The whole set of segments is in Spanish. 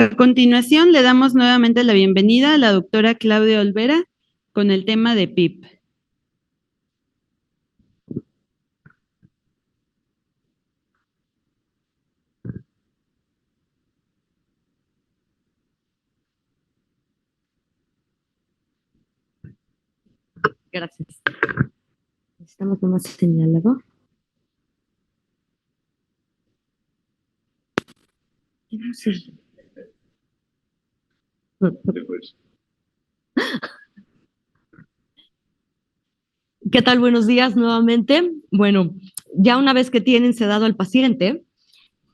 A continuación, le damos nuevamente la bienvenida a la doctora Claudia Olvera con el tema de PIP. Gracias. Necesitamos nomás señalador. No sé. ¿Qué tal? Buenos días nuevamente. Bueno, ya una vez que tienen sedado al paciente,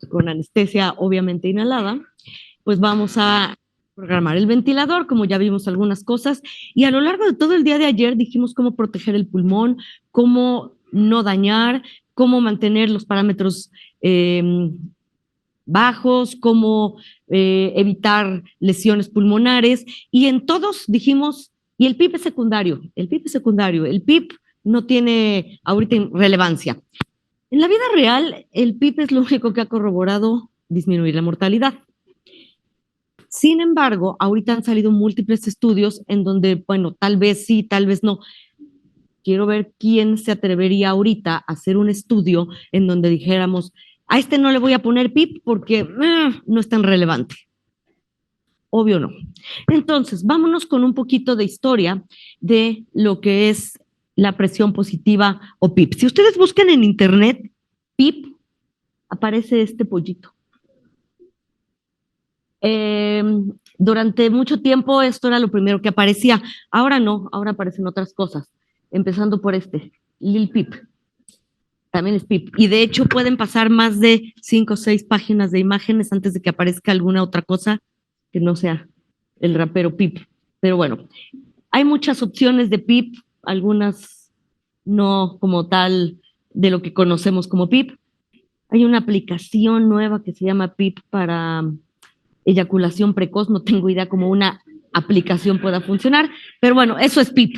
con anestesia obviamente inhalada, pues vamos a programar el ventilador, como ya vimos algunas cosas, y a lo largo de todo el día de ayer dijimos cómo proteger el pulmón, cómo no dañar, cómo mantener los parámetros bajos, cómo evitar lesiones pulmonares, y en todos dijimos, y el PIP es secundario, el PIP no tiene ahorita relevancia. En la vida real, el PIP es lo único que ha corroborado disminuir la mortalidad. Sin embargo, ahorita han salido múltiples estudios en donde, bueno, tal vez sí, tal vez no. Quiero ver quién se atrevería ahorita a hacer un estudio en donde dijéramos, a este no le voy a poner PIP porque no es tan relevante. Obvio no. Entonces, vámonos con un poquito de historia de lo que es la presión positiva o PIP. Si ustedes buscan en internet PIP, aparece este pollito. Durante mucho tiempo esto era lo primero que aparecía. Ahora no, ahora aparecen otras cosas. Empezando por este, Lil Peep. También es PIP. Y de hecho pueden pasar más de 5 o 6 páginas de imágenes antes de que aparezca alguna otra cosa que no sea el rapero PIP. Pero bueno, hay muchas opciones de PIP, algunas no como tal de lo que conocemos como PIP. Hay una aplicación nueva que se llama PIP para eyaculación precoz, no tengo idea cómo una aplicación pueda funcionar, pero bueno, eso es PIP.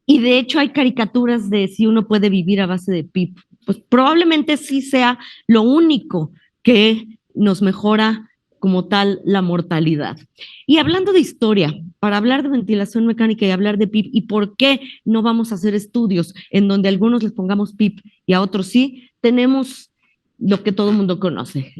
Y de hecho hay caricaturas de si uno puede vivir a base de PIP. Pues probablemente sí sea lo único que nos mejora como tal la mortalidad. Y hablando de historia, para hablar de ventilación mecánica y hablar de PIP y por qué no vamos a hacer estudios en donde a algunos les pongamos PIP y a otros sí, tenemos lo que todo el mundo conoce,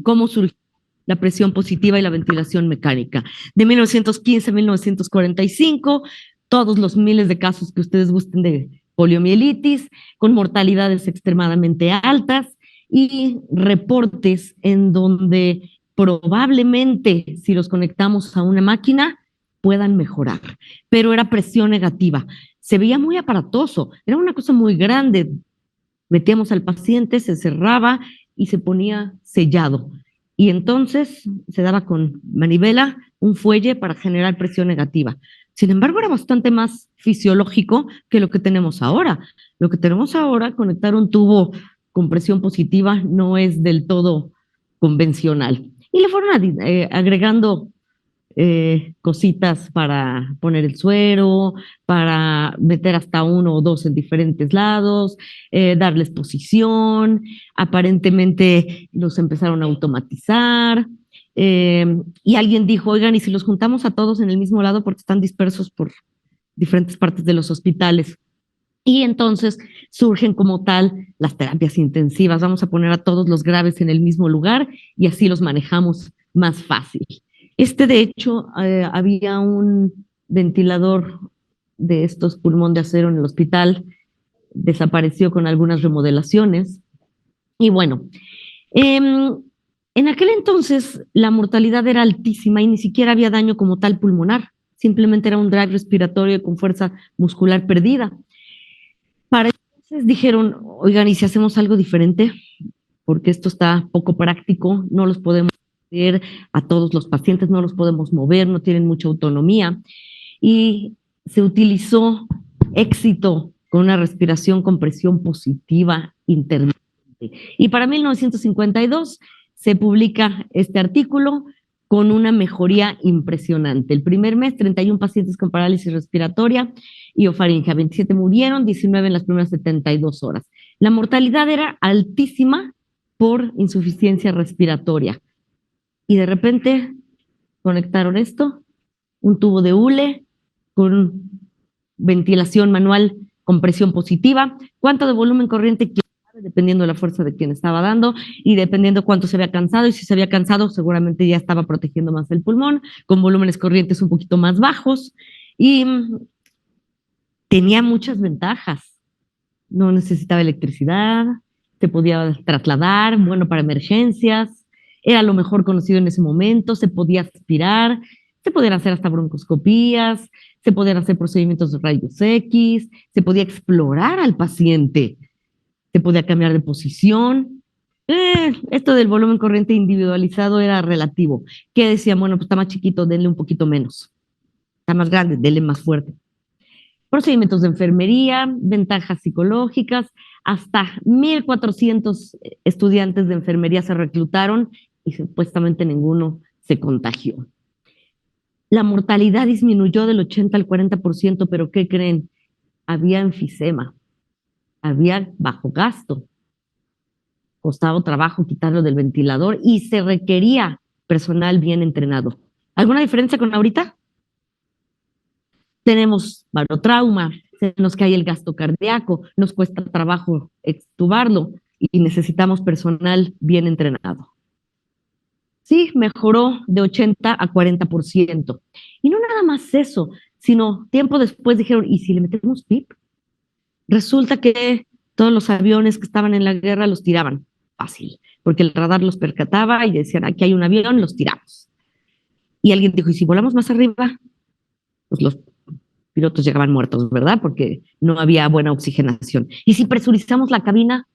cómo surgió la presión positiva y la ventilación mecánica. De 1915 a 1945, todos los miles de casos que ustedes gusten de poliomielitis, con mortalidades extremadamente altas y reportes en donde probablemente si los conectamos a una máquina puedan mejorar, pero era presión negativa. Se veía muy aparatoso, era una cosa muy grande. Metíamos al paciente, se cerraba y se ponía sellado. Y entonces se daba con manivela un fuelle para generar presión negativa. Sin embargo, era bastante más fisiológico que lo que tenemos ahora. Lo que tenemos ahora, conectar un tubo con presión positiva, no es del todo convencional. Y le fueron agregando cositas para poner el suero, para meter hasta 1 o 2 en diferentes lados, darles posición, aparentemente los empezaron a automatizar, y alguien dijo, oigan, ¿y si los juntamos a todos en el mismo lado porque están dispersos por diferentes partes de los hospitales? Y entonces surgen como tal las terapias intensivas, vamos a poner a todos los graves en el mismo lugar y así los manejamos más fácil. De hecho, había un ventilador de estos pulmón de acero en el hospital, desapareció con algunas remodelaciones. Y bueno, en aquel entonces la mortalidad era altísima y ni siquiera había daño como tal pulmonar, simplemente era un drive respiratorio con fuerza muscular perdida. Para entonces dijeron, oigan, ¿y si hacemos algo diferente? Porque esto está poco práctico, no los podemos a todos los pacientes, no los podemos mover, no tienen mucha autonomía. Y se utilizó éxito con una respiración con presión positiva intermitente. Y para 1952 se publica este artículo con una mejoría impresionante. El primer mes, 31 pacientes con parálisis respiratoria y ofaringea, 27 murieron, 19 en las primeras 72 horas. La mortalidad era altísima, por insuficiencia respiratoria. Y de repente conectaron esto, un tubo de hule con ventilación manual con presión positiva, cuánto de volumen corriente, dependiendo de la fuerza de quien estaba dando y dependiendo cuánto se había cansado, y si se había cansado seguramente ya estaba protegiendo más el pulmón, con volúmenes corrientes un poquito más bajos, y tenía muchas ventajas. No necesitaba electricidad, se podía trasladar, bueno para emergencias, era lo mejor conocido en ese momento, se podía aspirar, se podían hacer hasta broncoscopías, se podían hacer procedimientos de rayos X, se podía explorar al paciente, se podía cambiar de posición. Esto del volumen corriente individualizado era relativo. ¿Qué decían? Bueno, pues está más chiquito, denle un poquito menos. Está más grande, denle más fuerte. Procedimientos de enfermería, ventajas psicológicas, hasta 1,400 estudiantes de enfermería se reclutaron y supuestamente ninguno se contagió. La mortalidad disminuyó del 80 al 40%, pero ¿qué creen? Había enfisema, había bajo gasto, costaba trabajo quitarlo del ventilador y se requería personal bien entrenado. ¿Alguna diferencia con ahorita? Tenemos barotrauma, se nos cae el gasto cardíaco, nos cuesta trabajo extubarlo y necesitamos personal bien entrenado. Sí, mejoró de 80 a 40%. Y no nada más eso, sino tiempo después dijeron, ¿y si le metemos PIP? Resulta que todos los aviones que estaban en la guerra los tiraban fácil, porque el radar los percataba y decían, aquí hay un avión, los tiramos. Y alguien dijo, ¿y si volamos más arriba? Pues los pilotos llegaban muertos, ¿verdad? Porque no había buena oxigenación. ¿Y si presurizamos la cabina?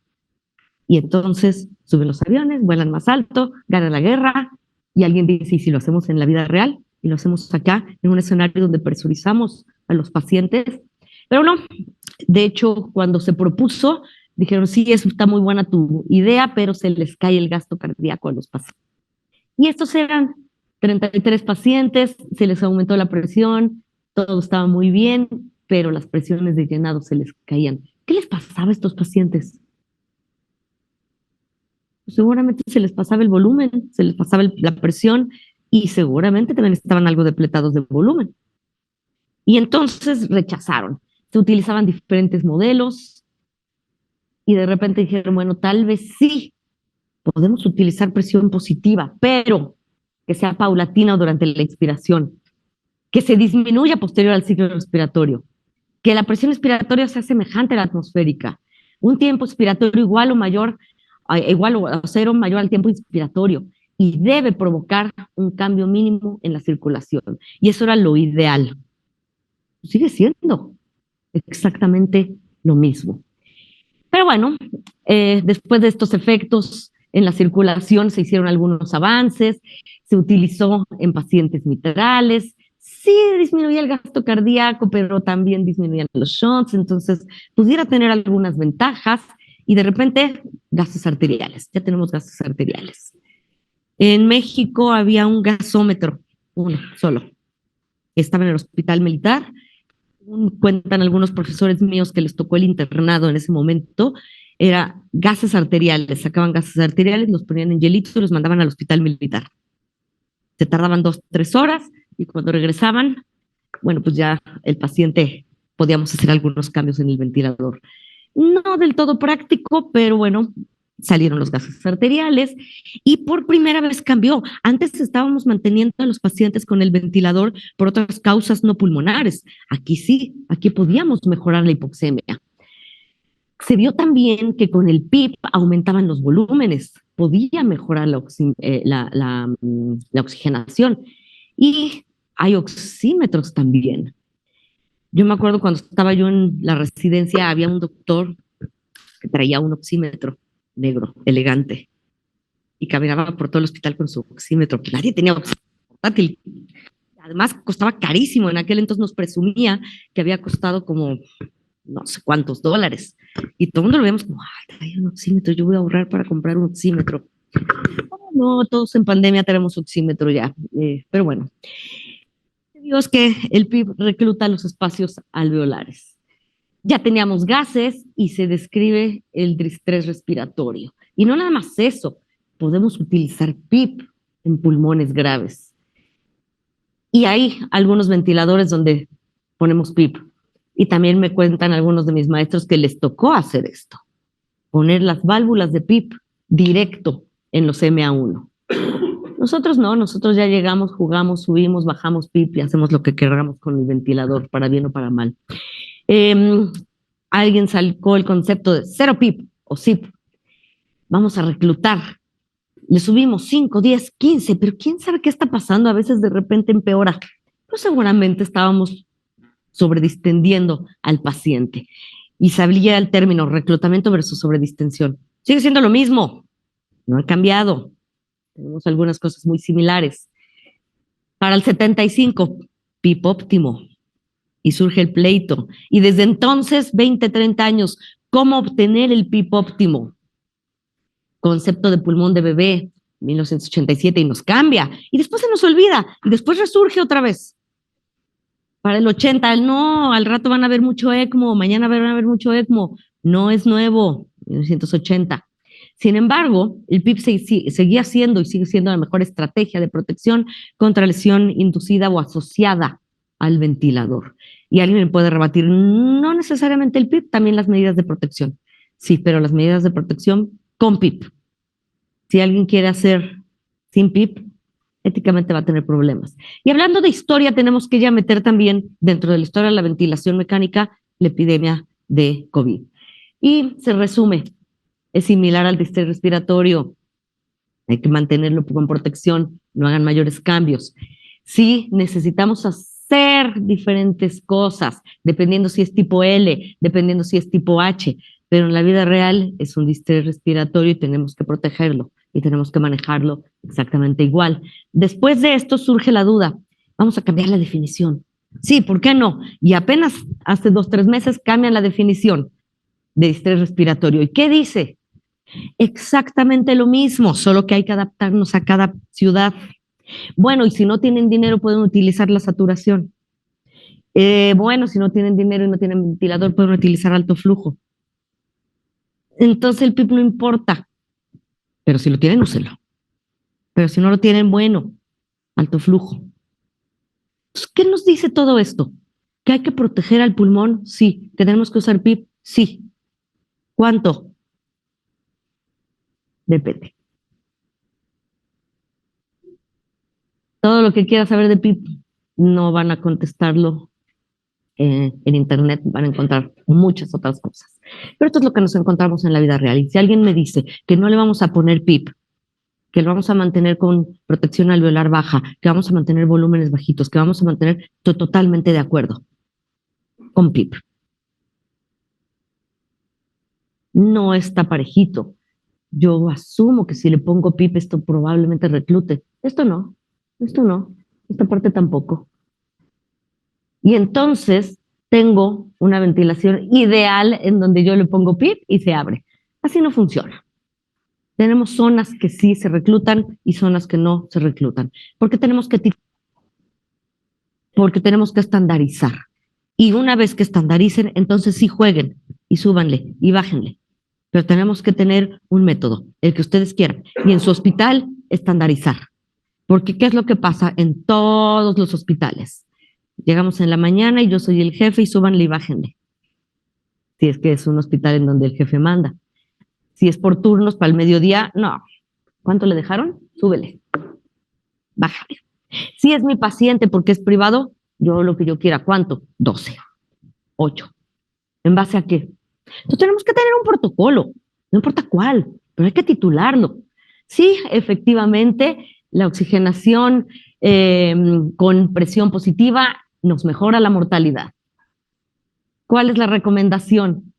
Y entonces suben los aviones, vuelan más alto, gana la guerra, y alguien dice, ¿y si lo hacemos en la vida real? Y lo hacemos acá, en un escenario donde presurizamos a los pacientes. Pero no, de hecho, cuando se propuso, dijeron, sí, está muy buena tu idea, pero se les cae el gasto cardíaco a los pacientes. Y estos eran 33 pacientes, se les aumentó la presión, todo estaba muy bien, pero las presiones de llenado se les caían. ¿Qué les pasaba a estos pacientes? Pues seguramente se les pasaba el volumen, se les pasaba la presión y seguramente también estaban algo depletados de volumen. Y entonces rechazaron. Se utilizaban diferentes modelos y de repente dijeron, bueno, tal vez sí podemos utilizar presión positiva, pero que sea paulatina durante la inspiración, que se disminuya posterior al ciclo respiratorio, que la presión expiratoria sea semejante a la atmosférica, un tiempo expiratorio igual o a cero mayor al tiempo inspiratorio, y debe provocar un cambio mínimo en la circulación. Y eso era lo ideal. Sigue siendo exactamente lo mismo. Pero bueno, después de estos efectos en la circulación se hicieron algunos avances, se utilizó en pacientes mitrales, sí disminuía el gasto cardíaco, pero también disminuían los shocks, entonces pudiera tener algunas ventajas y de repente gases arteriales, ya tenemos gases arteriales. En México había un gasómetro, uno solo, estaba en el hospital militar. Cuentan algunos profesores míos que les tocó el internado en ese momento, era gases arteriales, sacaban gases arteriales, los ponían en hielitos y los mandaban al hospital militar. Se tardaban 2, 3 horas y cuando regresaban, bueno, pues ya el paciente, podíamos hacer algunos cambios en el ventilador. No del todo práctico, pero bueno, salieron los gases arteriales y por primera vez cambió. Antes estábamos manteniendo a los pacientes con el ventilador por otras causas no pulmonares. Aquí sí, aquí podíamos mejorar la hipoxemia. Se vio también que con el PIP aumentaban los volúmenes, podía mejorar la oxigenación. Y hay oxímetros también. Yo me acuerdo cuando estaba yo en la residencia, había un doctor que traía un oxímetro negro, elegante, y caminaba por todo el hospital con su oxímetro, que nadie tenía oxímetro portátil. Además, costaba carísimo. En aquel entonces nos presumía que había costado como no sé cuántos dólares. Y todo el mundo lo vemos como, ay, trae un oxímetro, yo voy a ahorrar para comprar un oxímetro. No, todos en pandemia tenemos oxímetro ya, pero bueno. Dios que el PIB recluta los espacios alveolares. Ya teníamos gases y se describe el distrés respiratorio. Y no nada más eso, podemos utilizar PIP en pulmones graves. Y hay algunos ventiladores donde ponemos PIP. Y también me cuentan algunos de mis maestros que les tocó hacer esto, poner las válvulas de PIP directo en los MA1. Nosotros no, nosotros ya llegamos, jugamos, subimos, bajamos PIP y hacemos lo que queramos con el ventilador, para bien o para mal. Alguien sacó el concepto de cero PIP o SIP. Vamos a reclutar. Le subimos 5, 10, 15, pero quién sabe qué está pasando. A veces de repente empeora. Pues seguramente estábamos sobredistendiendo al paciente. Y sabía el término reclutamiento versus sobredistensión. Sigue siendo lo mismo. No ha cambiado. Tenemos algunas cosas muy similares. Para el 75, PIP óptimo. Y surge el pleito. Y desde entonces, 20, 30 años, ¿cómo obtener el PIP óptimo? Concepto de pulmón de bebé, 1987, y nos cambia. Y después se nos olvida. Y después resurge otra vez. Para el 80, no, al rato van a ver mucho ECMO, mañana van a ver mucho ECMO. No es nuevo, 1980. Sin embargo, el PIP seguía siendo y sigue siendo la mejor estrategia de protección contra lesión inducida o asociada al ventilador. Y alguien me puede rebatir, no necesariamente el PIP, también las medidas de protección. Sí, pero las medidas de protección con PIP. Si alguien quiere hacer sin PIP, éticamente va a tener problemas. Y hablando de historia, tenemos que ya meter también dentro de la historia de la ventilación mecánica la epidemia de COVID. Y se resume, es similar al distrés respiratorio, hay que mantenerlo con protección, no hagan mayores cambios. Sí, necesitamos hacer diferentes cosas, dependiendo si es tipo L, dependiendo si es tipo H, pero en la vida real es un distrés respiratorio y tenemos que protegerlo y tenemos que manejarlo exactamente igual. Después de esto surge la duda, vamos a cambiar la definición. Sí, ¿por qué no? Y apenas hace 2, 3 meses cambian la definición de distrés respiratorio. ¿Y qué dice? Exactamente lo mismo, solo que hay que adaptarnos a cada ciudad. Bueno, y si no tienen dinero pueden utilizar la saturación. Bueno, si no tienen dinero y no tienen ventilador pueden utilizar alto flujo. Entonces el PIP no importa, pero si lo tienen, úsenlo. Pero si no lo tienen, bueno, alto flujo. Entonces, ¿qué nos dice todo esto? ¿Que hay que proteger al pulmón? Sí. ¿Que tenemos que usar PIP? Sí. ¿Cuánto? Depende. Todo lo que quieras saber de PIP no van a contestarlo en internet, van a encontrar muchas otras cosas. Pero esto es lo que nos encontramos en la vida real. Y si alguien me dice que no le vamos a poner PIP, que lo vamos a mantener con protección alveolar baja, que vamos a mantener volúmenes bajitos, que vamos a mantener, estoy totalmente de acuerdo con PIP. No está parejito. Yo asumo que si le pongo PIP esto probablemente reclute. Esto no, esta parte tampoco. Y entonces tengo una ventilación ideal en donde yo le pongo PIP y se abre. Así no funciona. Tenemos zonas que sí se reclutan y zonas que no se reclutan. Porque tenemos que estandarizar. Y una vez que estandaricen, entonces sí jueguen y súbanle y bájenle. Pero tenemos que tener un método, el que ustedes quieran. Y en su hospital, estandarizar. Porque ¿qué es lo que pasa en todos los hospitales? Llegamos en la mañana y yo soy el jefe y súbanle y bájenle. Si es que es un hospital en donde el jefe manda. Si es por turnos para el mediodía, no. ¿Cuánto le dejaron? Súbele. Bájale. Si es mi paciente porque es privado, yo lo que yo quiera. ¿Cuánto? 12, 8. ¿En base a qué? Entonces tenemos que tener un protocolo. No importa cuál, pero hay que titularlo. Sí, efectivamente, la oxigenación con presión positiva nos mejora la mortalidad. ¿Cuál es la recomendación?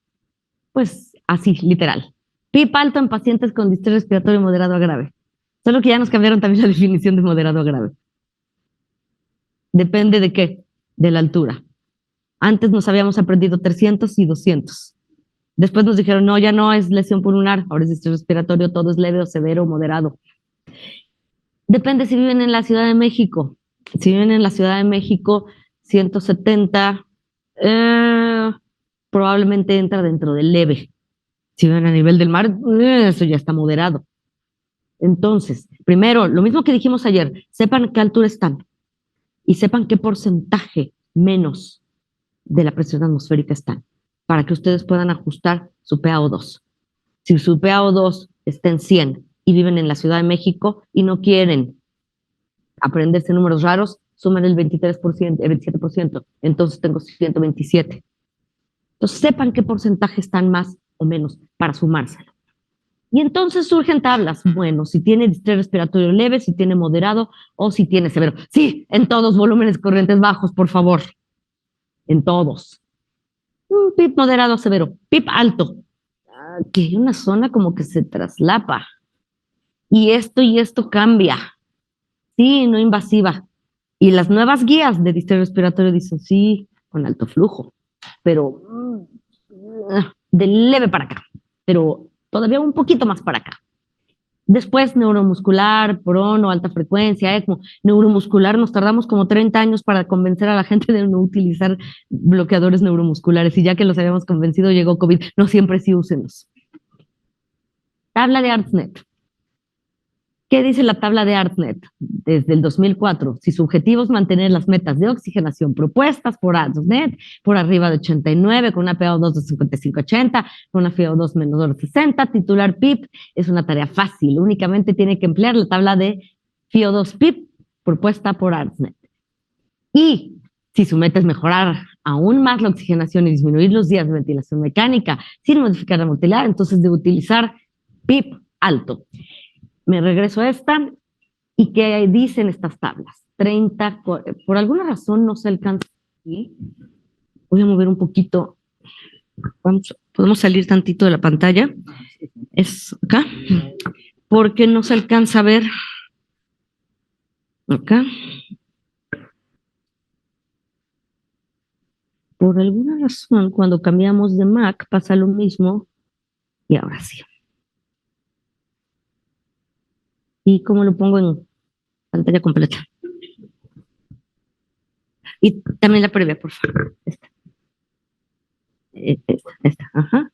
Pues así, literal. PIP alto en pacientes con distrés respiratorio moderado a grave. Solo que ya nos cambiaron también la definición de moderado a grave. Depende de qué, de la altura. Antes nos habíamos aprendido 300 y 200. Después nos dijeron, no, ya no es lesión pulmonar, ahora es distrés respiratorio, todo es leve o severo o moderado. Depende si viven en la Ciudad de México. Si viven en la Ciudad de México, 170 probablemente entra dentro del leve. Si viven a nivel del mar, eso ya está moderado. Entonces, primero, lo mismo que dijimos ayer, sepan a qué altura están y sepan qué porcentaje menos de la presión atmosférica están, para que ustedes puedan ajustar su PaO2. Si su PaO2 está en 100 y viven en la Ciudad de México y no quieren aprenderse números raros, suman el 23%, el 27%, entonces tengo 127. Entonces sepan qué porcentaje están más o menos para sumárselo. Y entonces surgen tablas. Bueno, si tiene distrés respiratorio leve, si tiene moderado o si tiene severo. Sí, en todos volúmenes corrientes bajos, por favor. En todos. PIB moderado, severo. PIB alto. Que hay una zona como que se traslapa. Y esto cambia. Sí, no invasiva. Y las nuevas guías de distrés respiratorio dicen sí, con alto flujo, pero de leve para acá, pero todavía un poquito más para acá. Después neuromuscular, prono, alta frecuencia, ECMO. Neuromuscular, nos tardamos como 30 años para convencer a la gente de no utilizar bloqueadores neuromusculares y ya que los habíamos convencido llegó COVID. No siempre sí úsenlos. Tabla de ARTSNET. ¿Qué dice la tabla de ARTSNET? Desde el 2004, si su objetivo es mantener las metas de oxigenación propuestas por ARTSNET por arriba de 89, con una PaO2 de 55-80, con una FiO2 menor de 60, titular PIP es una tarea fácil, únicamente tiene que emplear la tabla de FiO2 PIP propuesta por ARTSNET. Y si su meta es mejorar aún más la oxigenación y disminuir los días de ventilación mecánica sin modificar la motilidad, entonces debe utilizar PIP alto. Me regreso a esta y ¿qué dicen estas tablas? 30, por alguna razón no se alcanza aquí. Voy a mover un poquito. Podemos salir tantito de la pantalla. Es acá. Porque no se alcanza a ver. Acá. Por alguna razón, cuando cambiamos de Mac pasa lo mismo. Y ahora sí. ¿Y cómo lo pongo en pantalla completa? Y también la previa, por favor. Esta, ajá.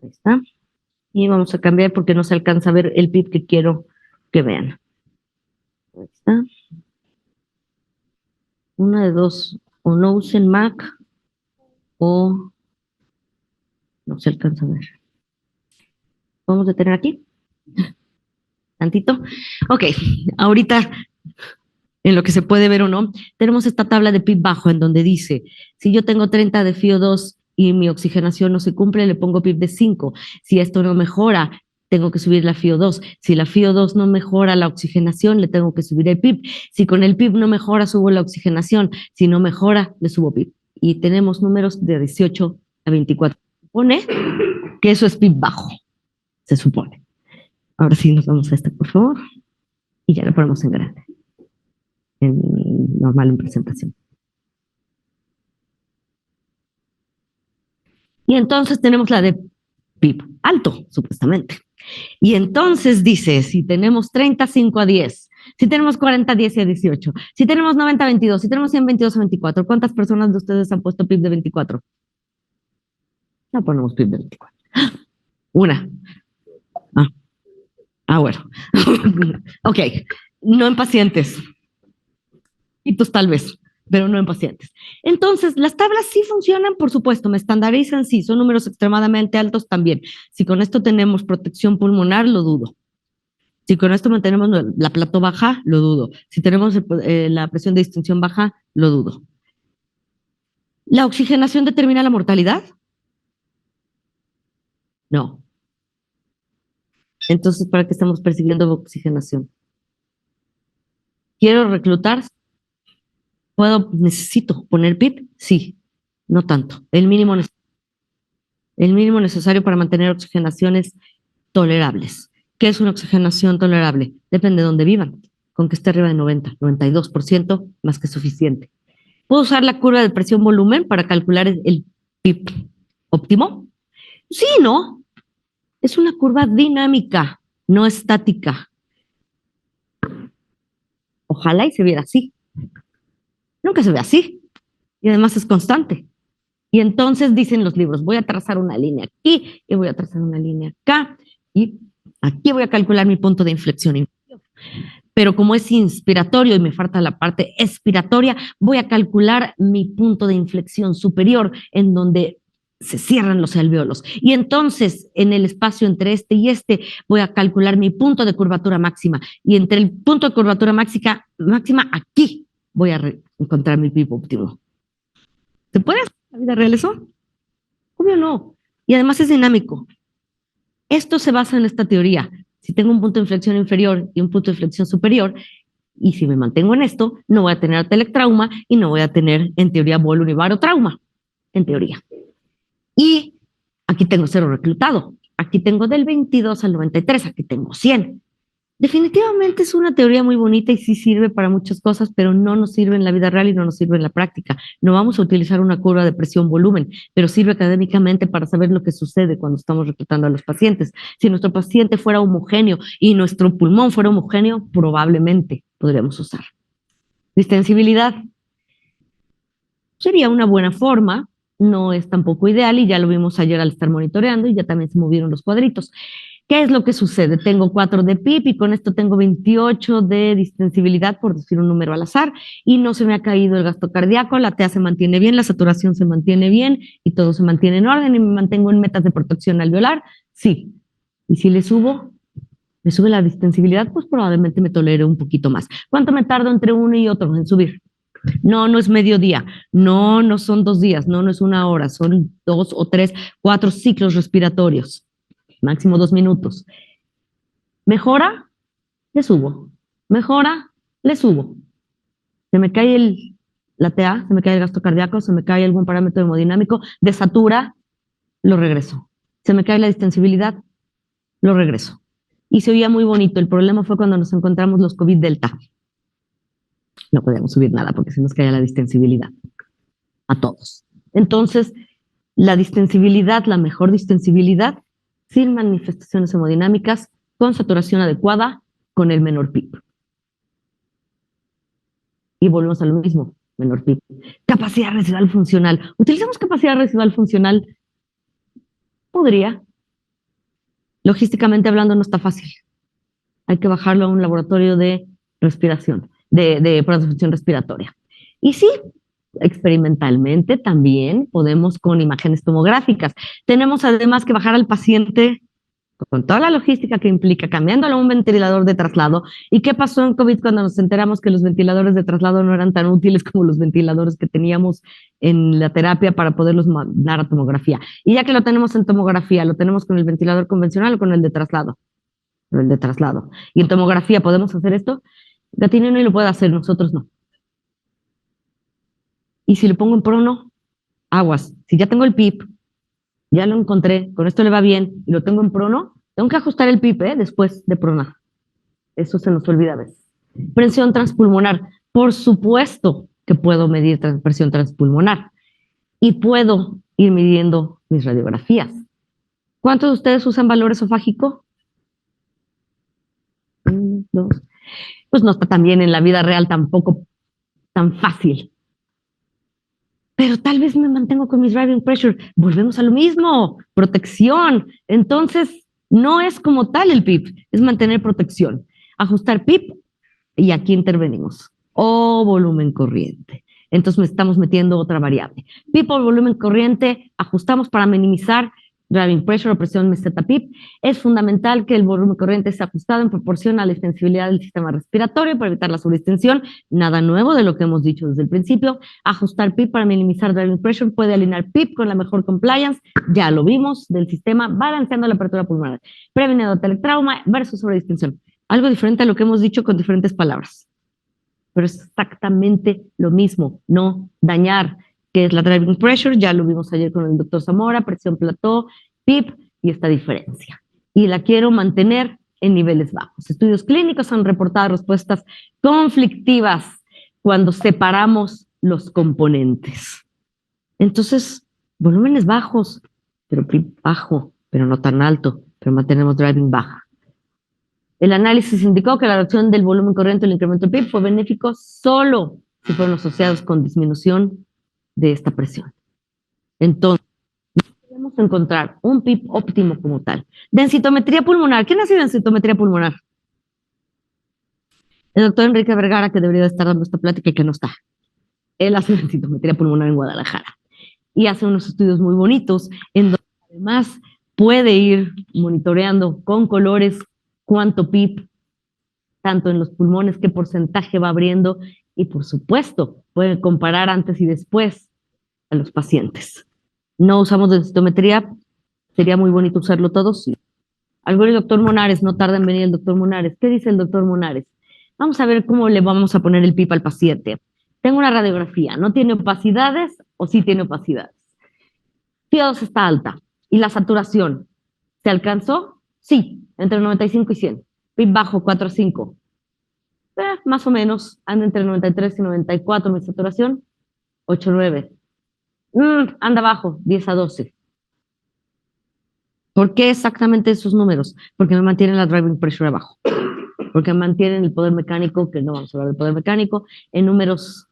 Ahí está. Y vamos a cambiar porque no se alcanza a ver el PIB que quiero que vean. Ahí está. Una de dos, o no usen Mac o no se alcanza a ver. Vamos a tener aquí. Tantito. Ok, ahorita en lo que se puede ver o no, tenemos esta tabla de PIB bajo en donde dice, si yo tengo 30 de FiO2 y mi oxigenación no se cumple, le pongo PIB de 5. Si esto no mejora, tengo que subir la FiO2. Si la FiO2 no mejora la oxigenación, le tengo que subir el PIB. Si con el PIB no mejora, subo la oxigenación. Si no mejora, le subo PIB. Y tenemos números de 18 a 24. Se supone que eso es PIB bajo. Se supone. Ahora sí nos vamos a esta, por favor. Y ya lo ponemos en grande. En normal en presentación. Y entonces tenemos la de PIB alto, supuestamente. Y entonces dice, si tenemos 30, 5 a 10, si tenemos 40, 10 a 18, si tenemos 90, 22, si tenemos 100, 22 a 24, ¿cuántas personas de ustedes han puesto PIB de 24? No ponemos PIB de 24. Una. Bueno. Ok, no en pacientes. Y pues tal vez, pero no en pacientes. Entonces, las tablas sí funcionan, por supuesto, me estandarizan, sí, son números extremadamente altos también. Si con esto tenemos protección pulmonar, lo dudo. Si con esto mantenemos la plato baja, lo dudo. Si tenemos la presión de distensión baja, lo dudo. ¿La oxigenación determina la mortalidad? No. Entonces, ¿para qué estamos persiguiendo oxigenación? ¿Quiero reclutar? ¿Necesito poner PIB? Sí, no tanto. El mínimo necesario para mantener oxigenaciones tolerables. ¿Qué es una oxigenación tolerable? Depende de dónde vivan. Con que esté arriba de 90, 92%, más que suficiente. ¿Puedo usar la curva de presión-volumen para calcular el PIB óptimo? Sí, ¿no? Es una curva dinámica, no estática. Ojalá y se viera así. Nunca se ve así. Y además es constante. Y entonces dicen los libros, voy a trazar una línea aquí y voy a trazar una línea acá y aquí voy a calcular mi punto de inflexión. Pero como es inspiratorio y me falta la parte expiratoria, voy a calcular mi punto de inflexión superior en donde se cierran los alvéolos. Y entonces, en el espacio entre este y este, voy a calcular mi punto de curvatura máxima. Y entre el punto de curvatura máxima aquí voy a encontrar mi PIB óptimo. ¿Se puede hacer en la vida real eso? Obvio no. Y además es dinámico. Esto se basa en esta teoría. Si tengo un punto de inflexión inferior y un punto de inflexión superior, y si me mantengo en esto, no voy a tener atelectrauma y no voy a tener, en teoría, bolo univarotrauma, en teoría. Y aquí tengo 0 reclutado. Aquí tengo del 22 al 93, aquí tengo 100. Definitivamente es una teoría muy bonita y sí sirve para muchas cosas, pero no nos sirve en la vida real y no nos sirve en la práctica. No vamos a utilizar una curva de presión-volumen, pero sirve académicamente para saber lo que sucede cuando estamos reclutando a los pacientes. Si nuestro paciente fuera homogéneo y nuestro pulmón fuera homogéneo, probablemente podríamos usar. Distensibilidad. Sería una buena forma, no es tampoco ideal y ya lo vimos ayer al estar monitoreando y ya también se movieron los cuadritos. ¿Qué es lo que sucede? Tengo 4 de PIB y con esto tengo 28 de distensibilidad, por decir un número al azar, y no se me ha caído el gasto cardíaco, la TA se mantiene bien, la saturación se mantiene bien y todo se mantiene en orden y me mantengo en metas de protección alveolar. Sí. Y si le sube la distensibilidad, pues probablemente me tolere un poquito más. ¿Cuánto me tardo entre uno y otro en subir? No, no es mediodía, no, no son 2 días, no, no es 1 hora, son 2 o 3, 4 ciclos respiratorios. Máximo 2 minutos. ¿Mejora? Le subo. ¿Mejora? Le subo. Se me cae la TA, se me cae el gasto cardíaco, se me cae algún parámetro hemodinámico, desatura, lo regreso. Se me cae la distensibilidad, lo regreso. Y se oía muy bonito. El problema fue cuando nos encontramos los COVID Delta. No podíamos subir nada porque se nos caía la distensibilidad. A todos. Entonces, la distensibilidad, la mejor distensibilidad, sin manifestaciones hemodinámicas, con saturación adecuada, con el menor PIB. Y volvemos a lo mismo, menor PIB. Capacidad residual funcional. ¿Utilizamos capacidad residual funcional? Podría. Logísticamente hablando no está fácil. Hay que bajarlo a un laboratorio de respiración, de función respiratoria. Y sí, experimentalmente también podemos con imágenes tomográficas. Tenemos además que bajar al paciente con toda la logística que implica, cambiándolo a un ventilador de traslado. ¿Y qué pasó en COVID cuando nos enteramos que los ventiladores de traslado no eran tan útiles como los ventiladores que teníamos en la terapia para poderlos mandar a tomografía? Y ya que lo tenemos en tomografía, ¿lo tenemos con el ventilador convencional o con el de traslado? Con el de traslado. ¿Y en tomografía podemos hacer esto? Gatineno y lo puede hacer, nosotros no. Y si le pongo en prono, aguas. Si ya tengo el PIP, ya lo encontré, con esto le va bien y lo tengo en prono, tengo que ajustar el PIP después de pronar. Eso se nos olvida a veces. Presión transpulmonar. Por supuesto que puedo medir presión transpulmonar y puedo ir midiendo mis radiografías. ¿Cuántos de ustedes usan valor esofágico? 1, 2. Pues no está tan bien en la vida real tampoco tan fácil. Pero tal vez me mantengo con mis driving pressure. Volvemos a lo mismo, protección. Entonces, no es como tal el PIP, es mantener protección. Ajustar PIP y aquí intervenimos. O volumen corriente. Entonces, me estamos metiendo otra variable. PIP o volumen corriente, ajustamos para minimizar driving pressure o presión meseta PIP. Es fundamental que el volumen corriente esté ajustado en proporción a la extensibilidad del sistema respiratorio para evitar la sobreextensión. Nada nuevo de lo que hemos dicho desde el principio. Ajustar PIP para minimizar driving pressure puede alinear PIP con la mejor compliance. Ya lo vimos del sistema balanceando la apertura pulmonar. Preveniendo teletrauma versus sobreextensión. Algo diferente a lo que hemos dicho con diferentes palabras. Pero es exactamente lo mismo. No dañar, que es la driving pressure, ya lo vimos ayer con el doctor Zamora, presión plató, PIP y esta diferencia. Y la quiero mantener en niveles bajos. Estudios clínicos han reportado respuestas conflictivas cuando separamos los componentes. Entonces, volúmenes bajos, pero PIP bajo, pero no tan alto, pero mantenemos driving baja. El análisis indicó que la reducción del volumen corriente y el incremento del PIB fue benéfico solo si fueron asociados con disminución de esta presión. Entonces, podemos encontrar un PIB óptimo como tal. Densitometría pulmonar. ¿Quién hace densitometría pulmonar? El doctor Enrique Vergara, que debería estar dando esta plática y que no está. Él hace densitometría pulmonar en Guadalajara y hace unos estudios muy bonitos en donde además puede ir monitoreando con colores cuánto PIB, tanto en los pulmones, qué porcentaje va abriendo y por supuesto puede comparar antes y después a los pacientes. No usamos densitometría, sería muy bonito usarlo todos, sí. Algo el doctor Monares, no tarda en venir el doctor Monares. ¿Qué dice el doctor Monares? Vamos a ver cómo le vamos a poner el PIB al paciente. Tengo una radiografía, ¿no tiene opacidades o sí tiene opacidades? FIO2 está alta. ¿Y la saturación? ¿Se alcanzó? Sí, entre 95 y 100. PIB bajo, 4 a 5. Más o menos, anda entre 93 y 94 mi saturación, 8 a 9. Anda bajo, 10 a 12. ¿Por qué exactamente esos números? Porque me mantienen la driving pressure abajo. Porque mantienen el poder mecánico, que no vamos a hablar del poder mecánico, en números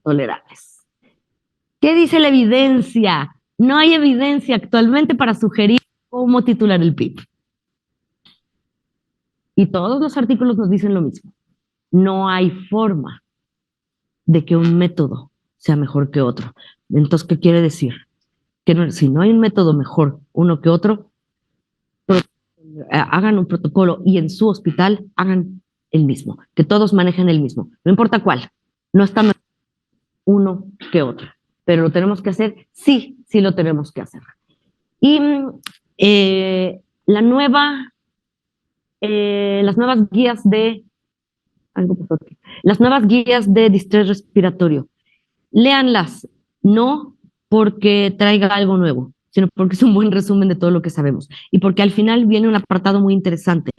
tolerables. ¿Qué dice la evidencia? No hay evidencia actualmente para sugerir cómo titular el PIB. Y todos los artículos nos dicen lo mismo. No hay forma de que un método sea mejor que otro. Entonces, ¿qué quiere decir? Que no, si no hay un método mejor uno que otro, hagan un protocolo y en su hospital hagan el mismo, que todos manejen el mismo, no importa cuál, no está mejor uno que otro, pero lo tenemos que hacer, sí, sí lo tenemos que hacer. Y las nuevas guías de las nuevas guías de distrés respiratorio, léanlas, no porque traiga algo nuevo, sino porque es un buen resumen de todo lo que sabemos. Y porque al final viene un apartado muy interesante,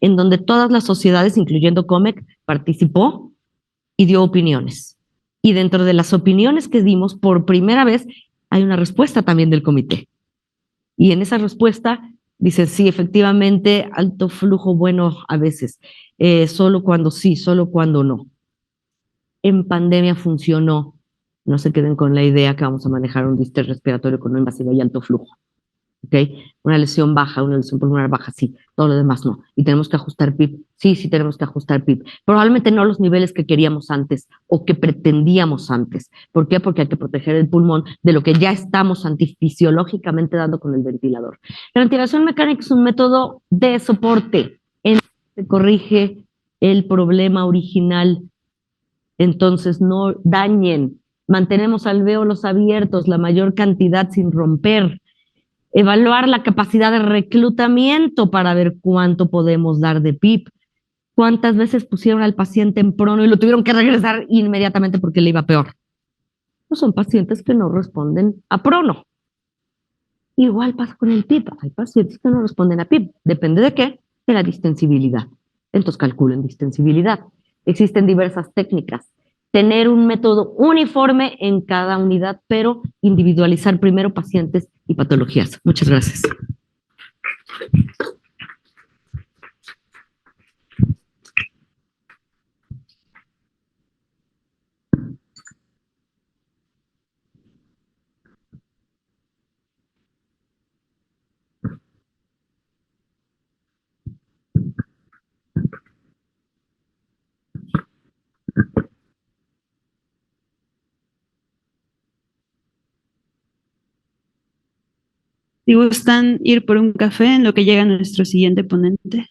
en donde todas las sociedades, incluyendo COMEC, participó y dio opiniones. Y dentro de las opiniones que dimos, por primera vez, hay una respuesta también del comité. Y en esa respuesta dice, sí, efectivamente, alto flujo bueno a veces, solo cuando sí, solo cuando no. En pandemia funcionó. No se queden con la idea que vamos a manejar un distrés respiratorio con no invasivo y alto flujo. ¿Ok? Una lesión baja, una lesión pulmonar baja, sí. Todo lo demás no. Y tenemos que ajustar PIB. Sí, sí tenemos que ajustar PIB. Probablemente no los niveles que queríamos antes o que pretendíamos antes. ¿Por qué? Porque hay que proteger el pulmón de lo que ya estamos antifisiológicamente dando con el ventilador. La ventilación mecánica es un método de soporte. Se corrige el problema original. Entonces no dañen, mantenemos alvéolos abiertos la mayor cantidad sin romper, evaluar la capacidad de reclutamiento para ver cuánto podemos dar de PIB, cuántas veces pusieron al paciente en prono y lo tuvieron que regresar inmediatamente porque le iba peor. No son pacientes que no responden a prono. Igual pasa con el PIB, hay pacientes que no responden a PIB, depende de qué, de la distensibilidad. Entonces calculen distensibilidad. Existen diversas técnicas. Tener un método uniforme en cada unidad, pero individualizar primero pacientes y patologías. Muchas gracias. Si gustan ir por un café en lo que llega nuestro siguiente ponente.